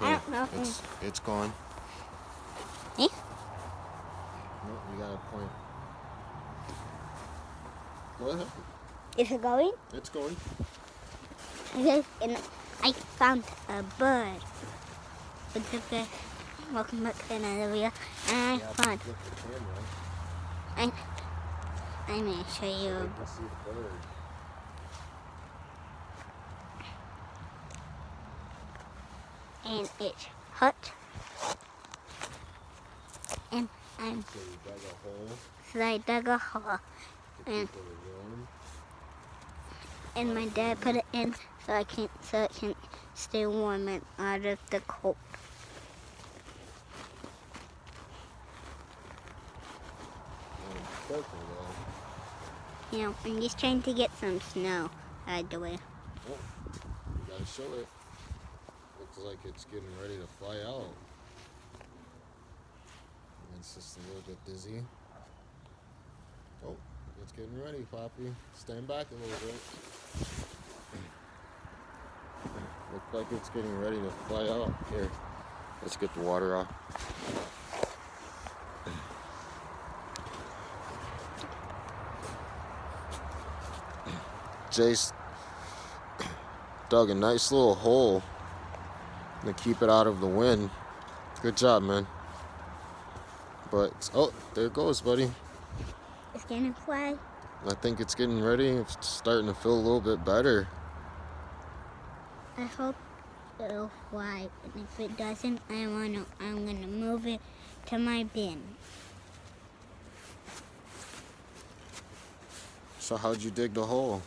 I don't know. It's gone. Eh? No, you gotta point. Go ahead. Is it going? It's going. Okay, and I found a bird. What's up, guys? Welcome back to another video. And I found. I'm gonna show you. I can see the bird. And it's hot. And I'm. So you dug a hole. So I dug a hole. To And keep it warm. and my dad put it in so it can stay warm and out of the cold. You know, I'm just trying to get some snow out of the way. Oh, you gotta show it. Looks like it's getting ready to fly out. It's just a little bit dizzy. Oh, it's getting ready, Poppy. Stand back a little bit. Looks like it's getting ready to fly out. Here, let's get the water off. Jace dug a nice little hole to keep it out of the wind. Good job, man. But, oh, there it goes, buddy. It's gonna fly. I think it's getting ready. It's starting to feel a little bit better. I hope it'll fly, and if it doesn't, I'm gonna move it to my bin. So how'd you dig the hole?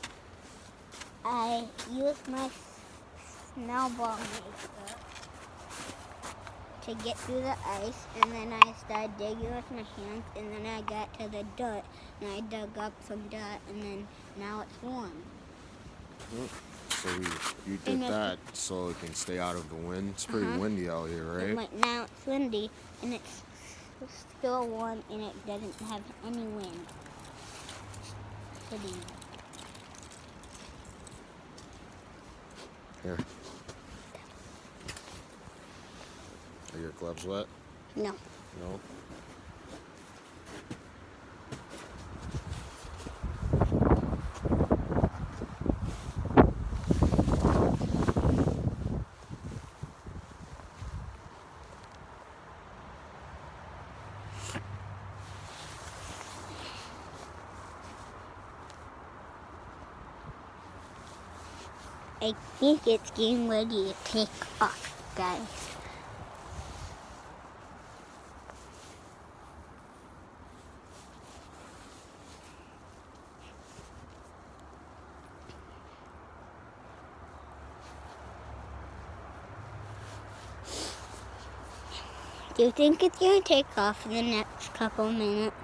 I used my snowball maker to get through the ice, and then I started digging with my hands, and then I got to the dirt, and I dug up some dirt, and then now it's warm. So you did that so it can stay out of the wind. It's pretty windy out here, right? Right now it's windy, and it's still warm, and it doesn't have any wind. Pretty. Here. Are your gloves wet? No. No? I think it's getting ready to take off, guys. Do you think it's going to take off in the next couple minutes?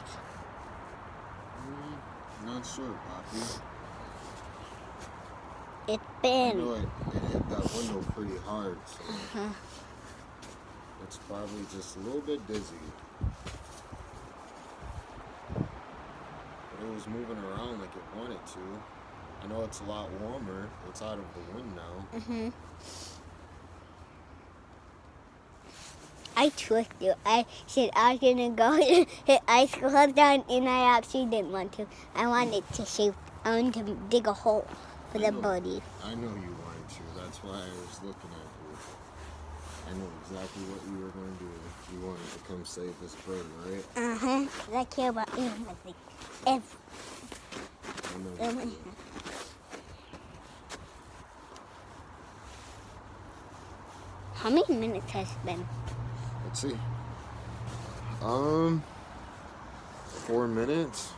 Not sure, Poppy. It's I been. know it hit that window pretty hard, so it's probably just a little bit dizzy. But it was moving around like it wanted to. I know it's a lot warmer. It's out of the wind now. I tricked you. I said I was going to go hit ice gloves down, and I actually didn't want to. I wanted to dig a hole for the birdie. I know you wanted to. That's why I was looking at you. I know exactly what you were going to do. You wanted to come save this bird, right? Because I care about everything. I know you do. How many minutes has it been? Let's see. 4 minutes.